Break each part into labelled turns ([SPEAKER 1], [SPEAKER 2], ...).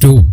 [SPEAKER 1] 2।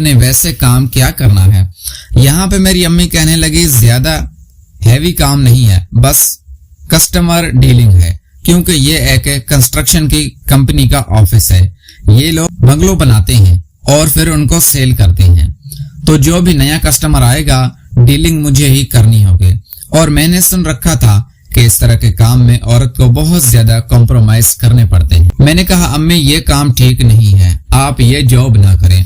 [SPEAKER 1] آپ نے ویسے کام کیا کرنا ہے؟ یہاں پہ میری امی کہنے لگی زیادہ ہیوی کام نہیں ہے، بس کسٹمر ڈیلنگ ہے، کیونکہ یہ ایک کنسٹرکشن کی کمپنی کا آفس ہے۔ یہ لوگ بنگلو بناتے ہیں اور پھر ان کو سیل کرتے ہیں، تو جو بھی نیا کسٹمر آئے گا ڈیلنگ مجھے ہی کرنی ہوگی۔ اور میں نے سن رکھا تھا کہ اس طرح کے کام میں عورت کو بہت زیادہ کمپرومائز کرنے پڑتے ہیں۔ میں نے کہا امی یہ کام ٹھیک نہیں ہے، آپ یہ جاب نہ کریں،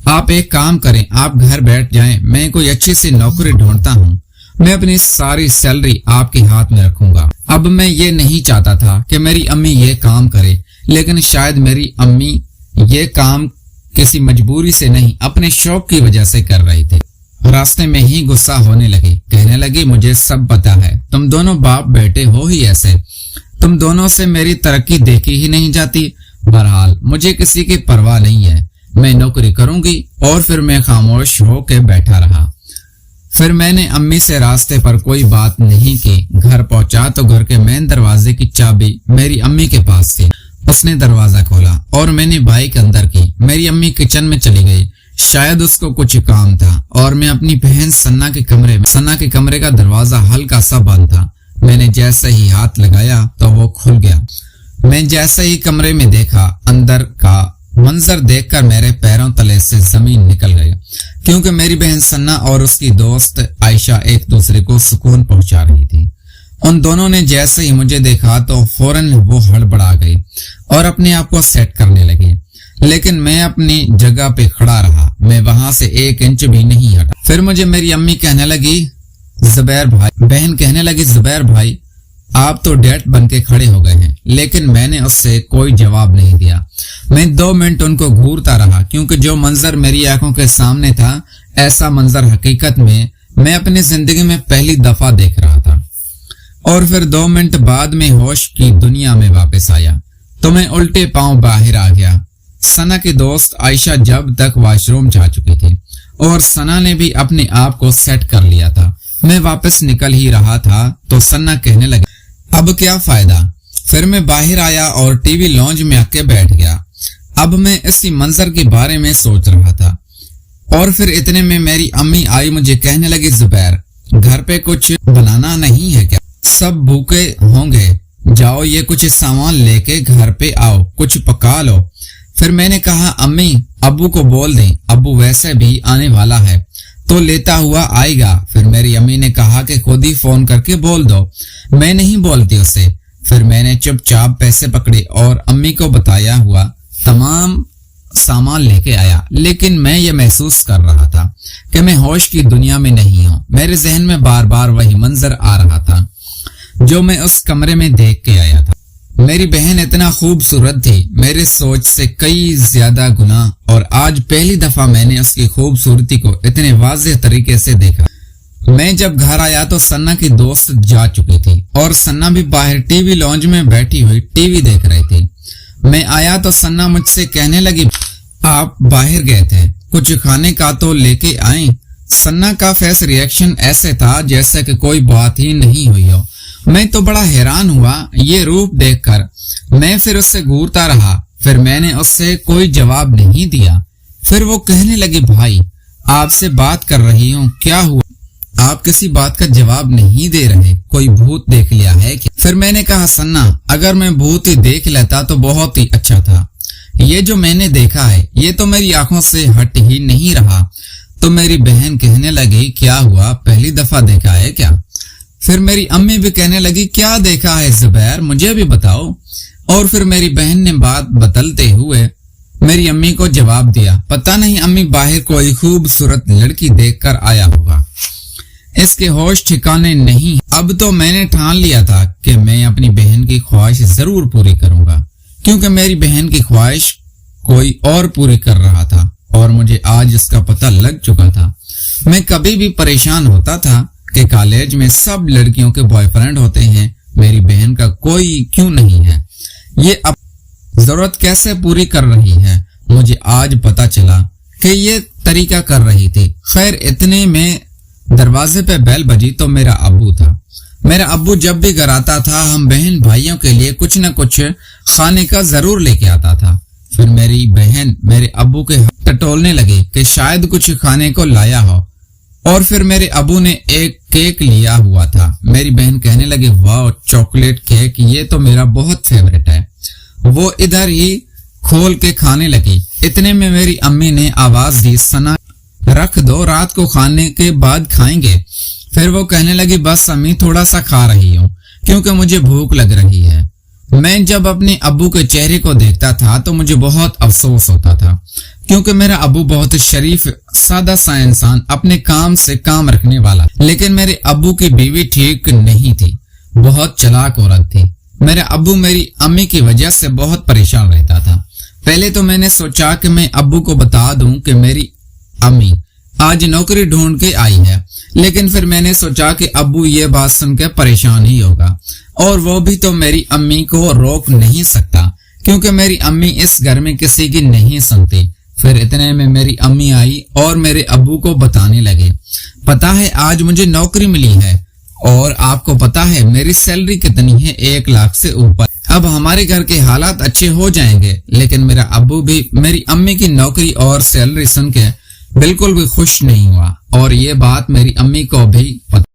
[SPEAKER 1] آپ ایک کام کریں، آپ گھر بیٹھ جائیں، میں کوئی اچھی سی نوکری ڈھونڈتا ہوں، میں اپنی ساری سیلری آپ کے ہاتھ میں رکھوں گا۔ اب میں یہ نہیں چاہتا تھا کہ میری امی یہ کام کرے، لیکن شاید میری امی یہ کام کسی مجبوری سے نہیں اپنے شوق کی وجہ سے کر رہی تھی۔ راستے میں ہی غصہ ہونے لگی، کہنے لگی مجھے سب پتا ہے، تم دونوں باپ بیٹے ہو ہی ایسے، تم دونوں سے میری ترقی دیکھی ہی نہیں جاتی۔ بہرحال مجھے کسی کی پرواہ نہیں ہے، میں نوکری کروں گی۔ اور پھر میں خاموش ہو کے بیٹھا رہا۔ پھر میں نے امی سے راستے پر کوئی بات نہیں کی۔ گھر پہنچا تو گھر کے مین دروازے کی چابی میری امی کے پاس تھی۔ اس نے دروازہ کھولا اور میں نے بائک اندر کی۔ میری امی کچن میں چلی گئی، شاید اس کو کچھ کام تھا، اور میں اپنی بہن سنا کے کمرے کا دروازہ ہلکا سا بند تھا۔ میں نے جیسے ہی ہاتھ لگایا تو وہ کھل گیا۔ میں جیسے ہی کمرے میں دیکھا، اندر کا منظر دیکھ کر میرے پیروں تلے سے زمین نکل گئی، کیونکہ میری بہن سنا اور اس کی دوست عائشہ ایک دوسرے کو سکون پہنچا رہی تھی۔ ان دونوں نے جیسے ہی مجھے دیکھا تو فوراً وہ ہڑبڑا گئی اور اپنے آپ کو سیٹ کرنے لگی، لیکن میں اپنی جگہ پہ کھڑا رہا، میں وہاں سے 1 انچ بھی نہیں ہٹا۔ پھر مجھے میری امی کہنے لگی زبیر بھائی آپ تو ڈیٹ بن کے کھڑے ہو گئے ہیں، لیکن میں نے اس سے کوئی جواب نہیں دیا۔ میں 2 منٹ ان کو گھورتا رہا، کیونکہ جو منظر میری آنکھوں کے سامنے تھا، ایسا منظر حقیقت میں اپنی زندگی میں پہلی دفعہ دیکھ رہا تھا۔ اور پھر 2 منٹ بعد میں ہوش کی دنیا میں واپس آیا تو میں الٹے پاؤں باہر آ گیا۔ سنا کی دوست عائشہ جب تک واش روم جا چکی تھی اور سنا نے بھی اپنے آپ کو سیٹ کر لیا تھا۔ میں واپس نکل ہی رہا تھا تو سنا کہنے لگا اب کیا فائدہ؟ پھر میں باہر آیا اور ٹی وی لانج میں آ کے بیٹھ گیا۔ اب میں اسی منظر کے بارے میں سوچ رہا تھا، اور پھر اتنے میں میری امی آئی، مجھے کہنے لگی زبیر گھر پہ کچھ بنانا نہیں ہے کیا؟ سب بھوکے ہوں گے، جاؤ یہ کچھ سامان لے کے گھر پہ آؤ، کچھ پکا لو۔ پھر میں نے کہا امی ابو کو بول دیں، ابو ویسے بھی آنے والا ہے تو لیتا ہوا آئے گا۔ پھر میری امی نے کہا کہ خود ہی فون کر کے بول دو، میں نہیں بولتی اسے۔ پھر میں نے چپ چاپ پیسے پکڑے اور امی کو بتایا ہوا تمام سامان لے کے آیا، لیکن میں یہ محسوس کر رہا تھا کہ میں ہوش کی دنیا میں نہیں ہوں۔ میرے ذہن میں بار بار وہی منظر آ رہا تھا جو میں اس کمرے میں دیکھ کے آیا تھا۔ میری بہن اتنا خوبصورت تھی، میرے سوچ سے کئی زیادہ گنا، اور آج پہلی دفعہ میں نے اس کی خوبصورتی کو اتنے واضح طریقے سے دیکھا۔ میں جب گھر آیا تو سنا کی دوست جا چکی تھی اور سنا بھی باہر ٹی وی لانج میں بیٹھی ہوئی ٹی وی دیکھ رہی تھی۔ میں آیا تو سنا مجھ سے کہنے لگی آپ باہر گئے تھے، کچھ کھانے کا تو لے کے آئیں۔ سنا کا فیس ریئیکشن ایسے تھا جیسے کہ کوئی بات ہی نہیں ہوئی ہو۔ میں تو بڑا حیران ہوا یہ روپ دیکھ کر۔ میں پھر اس سے گھورتا رہا، پھر میں نے اس سے کوئی جواب نہیں دیا۔ پھر وہ کہنے لگی بھائی آپ سے بات کر رہی ہوں، کیا ہوا؟ آپ کسی بات کا جواب نہیں دے رہے، کوئی بھوت دیکھ لیا ہے کیا؟ پھر میں نے کہا سنا اگر میں بھوت ہی دیکھ لیتا تو بہت ہی اچھا تھا، یہ جو میں نے دیکھا ہے یہ تو میری آنکھوں سے ہٹ ہی نہیں رہا۔ تو میری بہن کہنے لگی کیا ہوا، پہلی دفعہ دیکھا ہے کیا؟ پھر میری امی بھی کہنے لگی کیا دیکھا ہے زبیر، مجھے بھی بتاؤ۔ اور پھر میری بہن نے بات بدلتے ہوئے میری امی کو جواب دیا پتہ نہیں امی باہر کوئی خوبصورت لڑکی دیکھ کر آیا ہوگا، اس کے ہوش ٹھکانے نہیں۔ اب تو میں نے ٹھان لیا تھا کہ میں اپنی بہن کی خواہش ضرور پوری کروں گا، کیونکہ میری بہن کی خواہش کوئی اور پوری کر رہا تھا اور مجھے آج اس کا پتہ لگ چکا تھا۔ میں کبھی بھی پریشان ہوتا تھا کہ کالج میں سب لڑکیوں کے بوائے فرینڈ ہوتے ہیں، میری بہن کا کوئی کیوں نہیں ہے، یہ اب ضرورت کیسے پوری کر رہی ہے؟ مجھے آج پتا چلا کہ یہ طریقہ کر رہی تھی۔ خیر اتنے میں دروازے پہ بیل بجی تو میرا ابو تھا۔ میرا ابو جب بھی گھر آتا تھا ہم بہن بھائیوں کے لیے کچھ نہ کچھ کھانے کا ضرور لے کے آتا تھا۔ پھر میری بہن میرے ابو کے ہاتھ ٹٹولنے لگی کہ شاید کچھ کھانے کو لایا ہو، اور پھر میرے ابو نے ایک کیک لیا ہوا تھا۔ میری بہن کہنے لگی واو چاکلیٹ کیک، یہ تو میرا بہت فیورٹ ہے۔ وہ ادھر ہی کھول کے کھانے لگی۔ اتنے میں میری امی نے آواز دی ثنا رکھ دو، رات کو کھانے کے بعد کھائیں گے۔ پھر وہ کہنے لگی بس امی تھوڑا سا کھا رہی ہوں کیونکہ مجھے بھوک لگ رہی ہے۔ میں جب اپنے ابو کے چہرے کو دیکھتا تھا تو مجھے بہت افسوس ہوتا تھا کیونکہ میرا ابو بہت شریف سادہ سا انسان، اپنے کام سے کام رکھنے والا، لیکن میرے ابو کی بیوی ٹھیک نہیں تھی، بہت چلاک عورت تھی۔ میرا ابو میری امی کی وجہ سے بہت پریشان رہتا تھا۔ پہلے تو میں نے سوچا کہ میں ابو کو بتا دوں کہ میری امی آج نوکری ڈھونڈ کے آئی ہے، لیکن پھر میں نے سوچا کہ ابو یہ بات سن کے پریشان ہی ہوگا، اور وہ بھی تو میری امی کو روک نہیں سکتا کیونکہ میری امی اس گھر میں کسی کی نہیں سنتی۔ پھر اتنے میں میری امی آئی اور میرے ابو کو بتانے لگے پتا ہے آج مجھے نوکری ملی ہے، اور آپ کو پتا ہے میری سیلری کتنی ہے، 1 لاکھ سے اوپر۔ اب ہمارے گھر کے حالات اچھے ہو جائیں گے۔ لیکن میرا ابو بھی میری امی کی نوکری اور سیلری سن کے بالکل بھی خوش نہیں ہوا، اور یہ بات میری امی کو بھی پتا